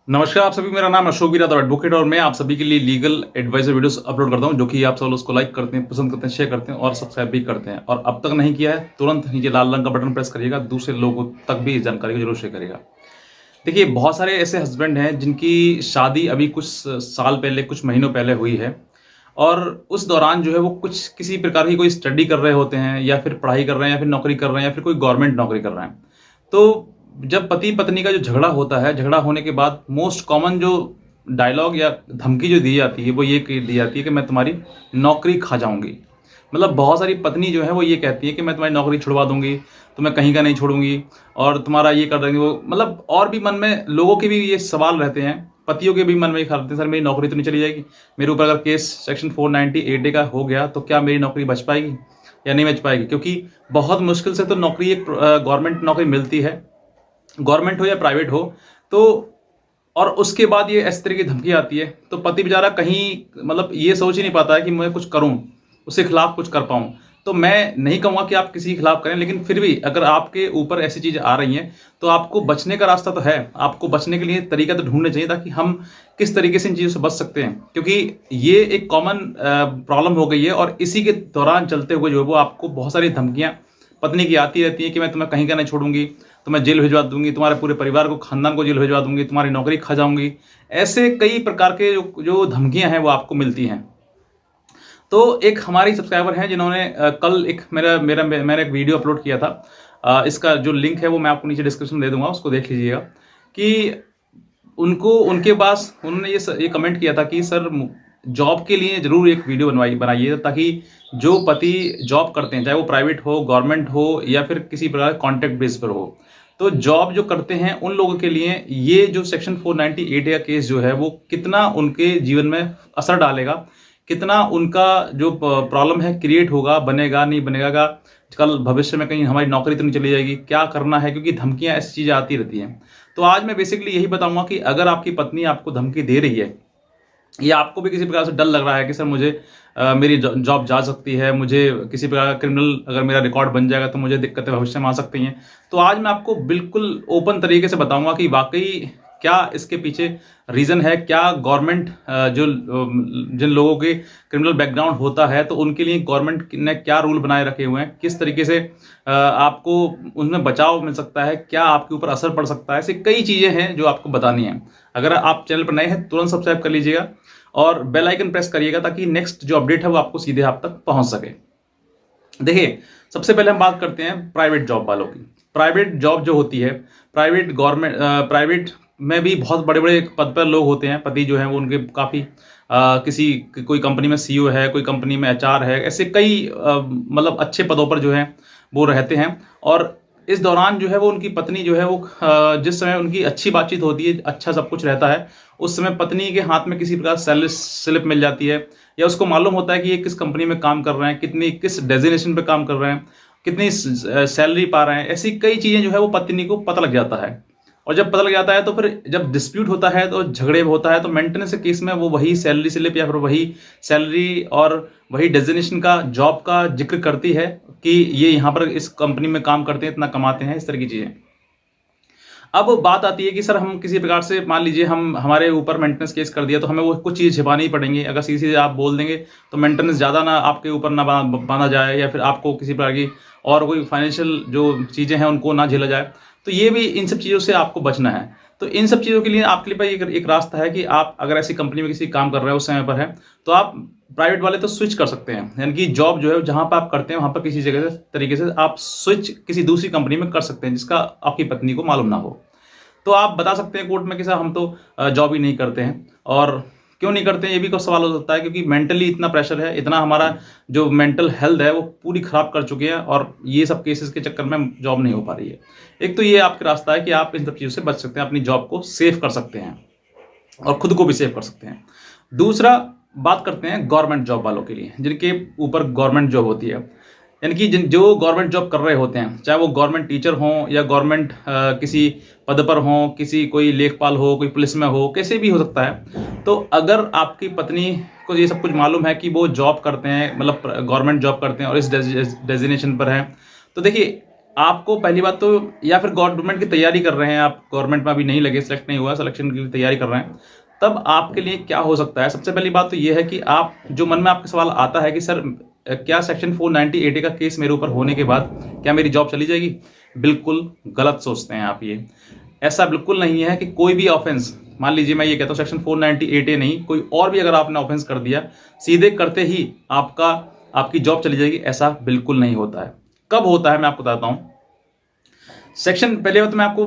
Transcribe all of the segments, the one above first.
नमस्कार आप सभी, मेरा नाम अशोक वीरा एडवोकेट और मैं आप सभी के लिए लीगल एडवाइजर वीडियोस अपलोड करता हूं, जो कि आप सब लोग उसको लाइक करते हैं, पसंद करते हैं, शेयर करते हैं और सब्सक्राइब भी करते हैं। और अब तक नहीं किया है तुरंत नीचे लाल रंग का बटन प्रेस करिएगा, दूसरे लोगों तक भी इस जानकारी को जरूर शेयर करिएगा। देखिए, बहुत सारे ऐसे हस्बैंड हैं जिनकी शादी अभी कुछ साल पहले, कुछ महीनों पहले हुई है और उस दौरान जो है वो कुछ किसी प्रकार की कोई स्टडी कर रहे होते हैं या फिर पढ़ाई कर रहे हैं या फिर नौकरी कर रहे हैं या फिर कोई गवर्नमेंट नौकरी कर रहे हैं। तो जब पति पत्नी का जो झगड़ा होता है, झगड़ा होने के बाद मोस्ट कॉमन जो डायलॉग या धमकी जो दी जाती है वो ये दी जाती है कि मैं तुम्हारी नौकरी खा जाऊंगी। मतलब बहुत सारी पत्नी जो है वो ये कहती है कि मैं तुम्हारी नौकरी छुड़वा दूंगी, तुम्हें कहीं का नहीं छोड़ूंगी और तुम्हारा ये कर देंगे वो। मतलब और भी मन में लोगों के भी ये सवाल रहते हैं, पतियों के भी मन में ये ख्याल रहते हैं, सर मेरी नौकरी तो नहीं चली जाएगी, मेरे ऊपर अगर केस सेक्शन 498A का हो गया तो क्या मेरी नौकरी बच पाएगी या नहीं बच पाएगी। क्योंकि बहुत मुश्किल से तो नौकरी, एक गवर्नमेंट नौकरी मिलती है, गवर्नमेंट हो या प्राइवेट हो। तो और उसके बाद ये इस तरह की धमकी आती है तो पति बेचारा कहीं मतलब ये सोच ही नहीं पाता है कि मैं कुछ करूं, उसके खिलाफ कुछ कर पाऊं। तो मैं नहीं कहूंगा कि आप किसी के खिलाफ करें, लेकिन फिर भी अगर आपके ऊपर ऐसी चीज आ रही हैं तो आपको बचने का रास्ता तो है, आपको बचने के लिए तरीका तो ढूंढने चाहिए ताकि हम किस तरीके से इन चीजों से बच सकते हैं। क्योंकि ये एक कॉमन प्रॉब्लम हो गई है और इसी के दौरान चलते हुए जो है वो आपको बहुत सारी धमकियां पत्नी की आती रहती है कि मैं तुम्हें कहीं का नहीं छोड़ूंगी, तुम्हें जेल भिजवा दूंगी, तुम्हारे पूरे परिवार को, खानदान को जेल भिजवा दूंगी, तुम्हारी नौकरी खा जाऊंगी। ऐसे कई प्रकार के जो जो धमकियां हैं वो आपको मिलती हैं। तो एक हमारी सब्सक्राइबर हैं जिन्होंने कल एक मेरा मेरा मैंने एक वीडियो अपलोड किया था। इसका जो लिंक है वो मैं आपको नीचे डिस्क्रिप्शन में दे दूंगा, उसको देख लीजिएगा। कि उनको उनके पास उन्होंने ये कमेंट किया था कि सर जॉब के लिए जरूर एक वीडियो बनाइए ताकि जो पति जॉब करते हैं, चाहे वो प्राइवेट हो, गवर्नमेंट हो या फिर किसी प्रकार कॉन्ट्रैक्ट बेस पर हो, तो जॉब जो करते हैं उन लोगों के लिए ये जो सेक्शन 498 का केस जो है वो कितना उनके जीवन में असर डालेगा, कितना उनका जो प्रॉब्लम है क्रिएट होगा, बनेगा नहीं बनेगा, कल भविष्य में कहीं हमारी नौकरी तो नहीं चली जाएगी, क्या करना है, क्योंकि धमकियां ऐसी चीजें आती रहती हैं। तो आज मैं बेसिकली यही बताऊंगा कि अगर आपकी पत्नी आपको धमकी दे रही है या आपको भी किसी प्रकार से डर लग रहा है कि सर मुझे मेरी जॉब जा सकती है, मुझे किसी प्रकार का क्रिमिनल अगर मेरा रिकॉर्ड बन जाएगा तो मुझे दिक्कतें भविष्य में आ सकती हैं, तो आज मैं आपको बिल्कुल ओपन तरीके से बताऊंगा कि वाकई क्या इसके पीछे रीजन है, क्या गवर्नमेंट जो जिन लोगों के क्रिमिनल बैकग्राउंड होता है तो उनके लिए गवर्नमेंट ने क्या रूल बनाए रखे हुए हैं, किस तरीके से आपको उनमें बचाव मिल सकता है, क्या आपके ऊपर असर पड़ सकता है। ऐसी कई चीजें हैं जो आपको बतानी है। अगर आप चैनल पर नए हैं तुरंत सब्सक्राइब कर लीजिएगा और बेल आइकन प्रेस करिएगा ताकि नेक्स्ट जो अपडेट है वो आपको सीधे आप तक पहुंच सके। देखिए, सबसे पहले हम बात करते हैं प्राइवेट जॉब वालों की। प्राइवेट जॉब जो होती है, प्राइवेट गवर्नमेंट प्राइवेट में भी बहुत बड़े बड़े पद पर लोग होते हैं, पति जो हैं वो उनके काफ़ी किसी कोई कंपनी में सीईओ है, कोई कंपनी में एचआर है, ऐसे कई मतलब अच्छे पदों पर जो है वो रहते हैं। और इस दौरान जो है वो उनकी पत्नी जो है वो जिस समय उनकी अच्छी बातचीत होती है, अच्छा सब कुछ रहता है, उस समय पत्नी के हाथ में किसी प्रकार सैलरी स्लिप मिल जाती है या उसको मालूम होता है कि ये किस कंपनी में काम कर रहे हैं, कितनी किस डेजिग्नेशन पे काम कर रहे हैं, कितनी सैलरी पा रहे हैं, ऐसी कई चीज़ें जो है वो पत्नी को पता लग जाता है। और जब पता लग जाता है तो फिर जब डिस्प्यूट होता है तो झगड़े होता है तो मेंटेनेंस के केस में वो वही सैलरी स्लिप या फिर वही सैलरी और वही डेजिग्नेशन का जॉब का जिक्र करती है कि ये यहाँ पर इस कंपनी में काम करते हैं, इतना कमाते हैं, इस तरह की चीज़ें। अब बात आती है कि सर हम किसी प्रकार से मान लीजिए हम हमारे ऊपर मेंटेनेंस केस कर दिया तो हमें वो कुछ चीज़ छिपानी ही पड़ेंगी। अगर सीधे सीधे आप बोल देंगे तो मेंटेनेंस ज़्यादा ना आपके ऊपर ना बांधा जाए या फिर आपको किसी प्रकार की और कोई फाइनेंशियल जो चीज़ें हैं उनको ना झेला जाए। तो ये भी इन सब चीज़ों से आपको बचना है। तो इन सब चीज़ों के लिए आपके लिए एक रास्ता है कि आप अगर ऐसी कंपनी में किसी काम कर रहे हैं उस समय पर है तो आप प्राइवेट वाले तो स्विच कर सकते हैं, यानी कि जॉब जो है जहाँ पर आप करते हैं वहाँ पर किसी जगह से तरीके से आप स्विच किसी दूसरी कंपनी में कर सकते हैं जिसका आपकी पत्नी को मालूम ना हो। तो आप बता सकते हैं कोर्ट में कि सर हम तो जॉब ही नहीं करते हैं। और क्यों नहीं करते हैं ये भी कोई सवाल हो सकता है, क्योंकि मेंटली इतना प्रेशर है, इतना हमारा जो मेंटल हेल्थ है वो पूरी खराब कर चुके हैं और ये सब केसेस के चक्कर में जॉब नहीं हो पा रही है। एक तो ये आपका रास्ता है कि आप इन सब चीज़ों से बच सकते हैं, अपनी जॉब को सेव कर सकते हैं और खुद को भी सेव कर सकते हैं। दूसरा बात करते हैं गवर्नमेंट जॉब वालों के लिए जिनके ऊपर गवर्नमेंट जॉब होती है, यानी कि जिन जो गवर्नमेंट जॉब कर रहे होते हैं, चाहे वो गवर्नमेंट टीचर हों या गवर्नमेंट किसी पद पर हों, किसी कोई लेखपाल हो, कोई पुलिस में हो, कैसे भी हो सकता है। तो अगर आपकी पत्नी को ये सब कुछ मालूम है कि वो जॉब करते हैं, मतलब गवर्नमेंट जॉब करते हैं और इस डेजिग्नेशन पर हैं, तो देखिए आपको पहली बात तो, या फिर गवर्नमेंट की तैयारी कर रहे हैं आप, गवर्नमेंट में अभी नहीं लगे, सिलेक्ट नहीं हुआ, सिलेक्शन की तैयारी कर रहे हैं, तब आपके लिए क्या हो सकता है। सबसे पहली बात तो ये है कि आप जो मन में आपके सवाल आता है कि सर क्या सेक्शन 490 का केस मेरे ऊपर होने के बाद क्या मेरी जॉब चली जाएगी, बिल्कुल गलत सोचते हैं आप। ये ऐसा बिल्कुल नहीं है कि कोई भी ऑफेंस, मान लीजिए मैं ये कहता हूँ सेक्शन 490 नहीं, कोई और भी अगर आपने ऑफेंस कर दिया, सीधे करते ही आपकी जॉब चली जाएगी, ऐसा बिल्कुल नहीं होता है। कब होता है मैं आपको बताता हूँ। सेक्शन, पहले तो मैं आपको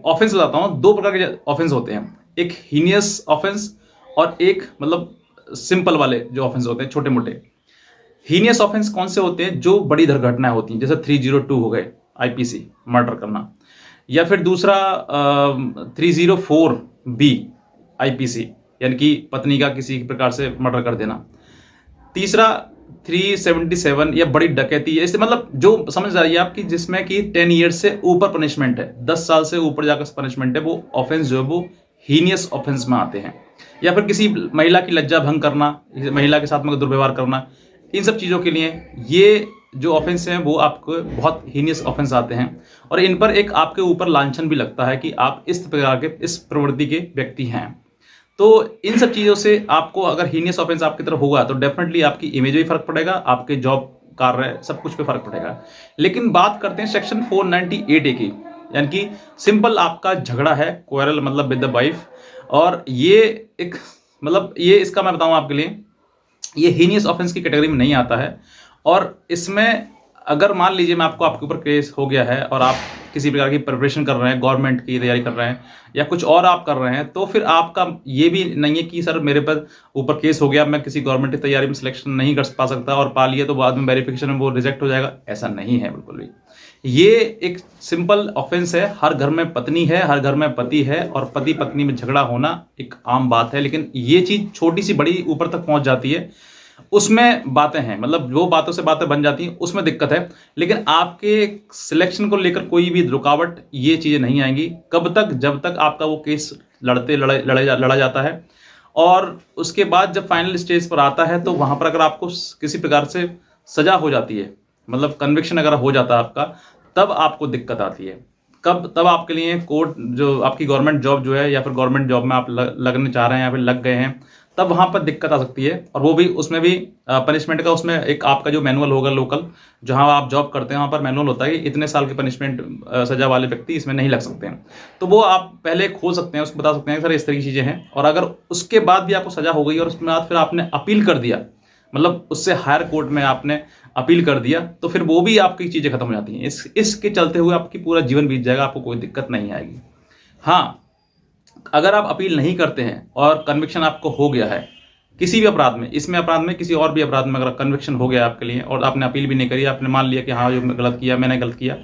ऑफेंस बताता हूँ। दो प्रकार के ऑफेंस होते हैं, एक हीनियस ऑफेंस और एक मतलब सिंपल वाले जो ऑफेंस होते हैं, छोटे मोटे। हीनियस ऑफेंस कौन से होते हैं, जो बड़ी दुर्घटनाएं होती हैं, जैसे 302 हो गए आईपीसी, मर्डर करना, या फिर दूसरा 304B आईपीसी, यानी कि पत्नी का किसी प्रकार से मर्डर कर देना। तीसरा 377 या बड़ी डकैती है, इससे मतलब जो समझ रही है आपकी, जिसमें कि 10 ईयर्स से ऊपर पनिशमेंट है, 10 साल से ऊपर जाकर पनिशमेंट है, वो ऑफेंस जो है वो हीनियस ऑफेंस में आते हैं। या फिर किसी महिला की लज्जा भंग करना, महिला के साथ में दुर्व्यवहार करना, इन सब चीज़ों के लिए ये जो ऑफेंस हैं वो आपको बहुत हीनियस ऑफेंस आते हैं, और इन पर एक आपके ऊपर लांछन भी लगता है कि आप इस प्रकार के, इस प्रवृत्ति के व्यक्ति हैं। तो इन सब चीज़ों से आपको अगर हीनियस ऑफेंस आपकी तरफ होगा तो डेफिनेटली आपकी इमेज में फर्क पड़ेगा, आपके जॉब, कार्य, सब कुछ पे फर्क पड़ेगा। लेकिन बात करते हैं सेक्शन 498 की, यानी कि सिंपल आपका झगड़ा है, क्वेरल मतलब विद द वाइफ, और ये एक मतलब ये इसका मैं बताऊं आपके लिए, ये हीनियस ऑफेंस की कैटेगरी में नहीं आता है। और इसमें अगर मान लीजिए मैं आपके ऊपर केस हो गया है और आप किसी प्रकार की प्रिपरेशन कर रहे हैं, गवर्नमेंट की तैयारी कर रहे हैं या कुछ और आप कर रहे हैं, तो फिर आपका ये भी नहीं है कि सर मेरे पर ऊपर केस हो गया, मैं किसी गवर्नमेंट की तैयारी में सिलेक्शन नहीं कर पा सकता, और पा लिया तो बाद में वेरिफिकेशन में वो रिजेक्ट हो जाएगा, ऐसा नहीं है बिल्कुल भी। ये एक सिंपल ऑफेंस है। हर घर में पत्नी है, हर घर में पति है, और पति पत्नी में झगड़ा होना एक आम बात है। लेकिन ये चीज छोटी सी बड़ी ऊपर तक पहुंच जाती है, उसमें बातें हैं, मतलब जो बातों से बातें बन जाती हैं उसमें दिक्कत है। लेकिन आपके सिलेक्शन को लेकर कोई भी रुकावट, ये चीजें नहीं आएंगी। कब तक, जब तक आपका वो केस लड़ा जाता है, और उसके बाद जब फाइनल स्टेज पर आता है तो वहां पर अगर आपको किसी प्रकार से सजा हो जाती है, मतलब कन्विक्शन अगर हो जाता है आपका, तब आपको दिक्कत आती है। कब, तब आपके लिए कोर्ट, जो आपकी गवर्नमेंट जॉब जो है, या फिर गवर्नमेंट जॉब में आप लगने चाह रहे हैं या फिर लग गए हैं, तब वहां पर दिक्कत आ सकती है। और वो भी, उसमें भी पनिशमेंट का, उसमें एक आपका जो मैनुअल होगा लोकल, जहां आप जॉब करते हैं वहां पर मैनुअल होता है कि इतने साल की पनिशमेंट सजा वाले व्यक्ति इसमें नहीं लग सकते हैं। तो वो आप पहले खोल सकते हैं, उसको बता सकते हैं सर इस तरह की चीजें हैं। और अगर उसके बाद भी आपको सजा हो गई और उसके बाद फिर आपने अपील कर दिया, मतलब उससे हायर कोर्ट में आपने अपील कर दिया, तो फिर वो भी आपकी चीजें खत्म हो जाती हैं। इसके चलते हुए आपकी पूरा जीवन बीत जाएगा, आपको कोई दिक्कत नहीं आएगी। हाँ, अगर आप अपील नहीं करते हैं और कन्विक्शन आपको हो गया है किसी भी अपराध में, इसमें अपराध में, किसी और भी अपराध में अगर कन्विक्शन हो गया आपके लिए और आपने अपील भी नहीं करी, आपने मान लिया कि हाँ जो गलत किया, मैंने गलत किया,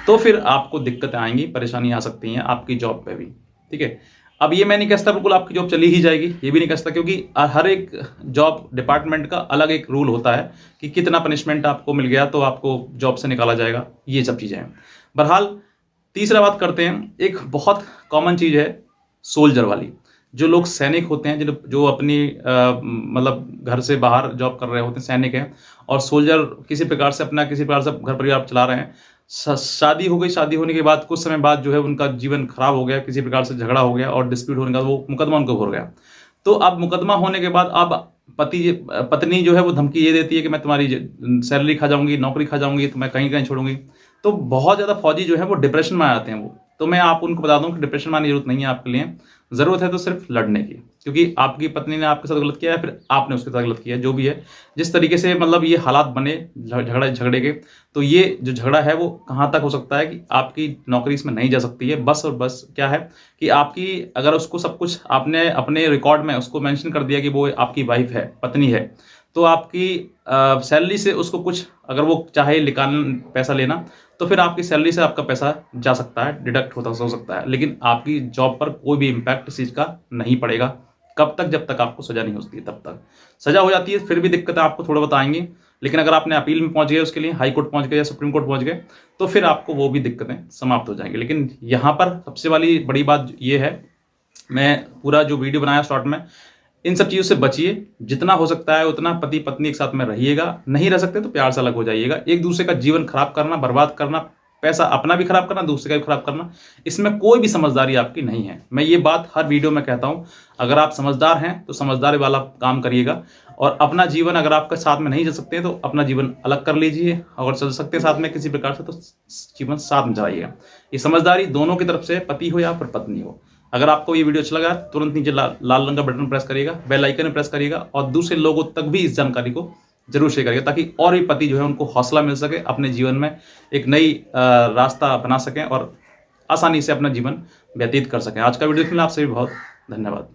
तो फिर आपको दिक्कतें आएंगी, परेशानी आ सकती हैं आपकी जॉब पे भी। ठीक है, अब ये मैं नहीं कहता बिल्कुल आपकी जॉब चली ही जाएगी, ये भी नहीं कहता, क्योंकि हर एक जॉब डिपार्टमेंट का अलग एक रूल होता है कि कितना पनिशमेंट आपको मिल गया तो आपको जॉब से निकाला जाएगा, ये सब चीज़ें हैं। बहरहाल, तीसरा बात करते हैं, एक बहुत कॉमन चीज़ है सोल्जर वाली। जो लोग सैनिक होते हैं, जो अपनी मतलब घर से बाहर जॉब कर रहे होते हैं, सैनिक हैं, और सोल्जर किसी प्रकार से अपना, किसी प्रकार से घर परिवार चला रहे हैं, शादी हो गई, शादी होने के बाद कुछ समय बाद जो है उनका जीवन खराब हो गया, किसी प्रकार से झगड़ा हो गया और डिस्प्यूट होने का वो मुकदमा उनको हो गया। तो अब मुकदमा होने के बाद अब पत्नी जो है वो धमकी ये देती है कि मैं तुम्हारी सैलरी खा जाऊंगी, नौकरी खा जाऊंगी, तो मैं कहीं कहीं छोड़ूंगी। तो बहुत ज़्यादा फौजी जो है वो डिप्रेशन में आ जाते हैं। वो तो मैं आप उनको बता दूं कि डिप्रेशन में आने की जरूरत नहीं है आपके लिए, जरूरत है तो सिर्फ लड़ने की, क्योंकि आपकी पत्नी ने आपके साथ गलत किया है, फिर आपने उसके साथ गलत किया, जो भी है, जिस तरीके से मतलब ये हालात बने झगड़े के, तो ये जो झगड़ा है वो कहाँ तक हो सकता है कि आपकी नौकरी इसमें नहीं जा सकती है। बस और बस क्या है कि आपकी, अगर उसको सब कुछ आपने अपने रिकॉर्ड में उसको मेंशन कर दिया कि वो आपकी वाइफ है, पत्नी है, तो आपकी सैलरी से उसको कुछ, अगर वो चाहे पैसा लेना, तो फिर आपकी सैलरी से आपका पैसा जा सकता है, डिडक्ट हो सकता है, लेकिन आपकी जॉब पर कोई भी इम्पैक्ट इस चीज़ का नहीं पड़ेगा। कब तक, जब तक आपको सजा नहीं होती है तब तक। सजा हो जाती है फिर भी दिक्कतें आपको थोड़ा बहुत आएंगी, लेकिन अगर आपने अपील में पहुंच गए, उसके लिए हाई कोर्ट पहुंच गए या सुप्रीम कोर्ट पहुंच गए, तो फिर आपको वो भी दिक्कतें समाप्त हो जाएंगी। लेकिन यहाँ पर सबसे वाली बड़ी बात ये है, मैं पूरा जो वीडियो बनाया शॉर्ट में, इन सब चीज़ों से बचिए, जितना हो सकता है उतना पति पत्नी एक साथ में रहिएगा, नहीं रह सकते तो प्यार से अलग हो जाइएगा। एक दूसरे का जीवन खराब करना, बर्बाद करना पैसा अपना भी खराब करना, दूसरे का भी खराब करना, इसमें कोई भी समझदारी आपकी नहीं है। मैं ये बात हर वीडियो में कहता हूं, अगर आप समझदार हैं तो समझदारी वाला काम करिएगा, और अपना जीवन अगर आपके साथ में नहीं चल सकते तो अपना जीवन अलग कर लीजिए, अगर चल सकते हैं साथ में किसी प्रकार से तो जीवन साथ में चलाइएगा। ये समझदारी दोनों की तरफ से, पति हो या फिर पत्नी हो। अगर आपको ये वीडियो अच्छा लगा तुरंत नीचे लाल रंग का बटन प्रेस करिएगा, बेल आइकन प्रेस करिएगा, और दूसरे लोगों तक भी इस जानकारी को जरूर शेयर करिएगा, ताकि और भी पति जो है उनको हौसला मिल सके, अपने जीवन में एक नई रास्ता बना सकें और आसानी से अपना जीवन व्यतीत कर सकें। आज का वीडियो देखने के लिए आपसे भी बहुत धन्यवाद।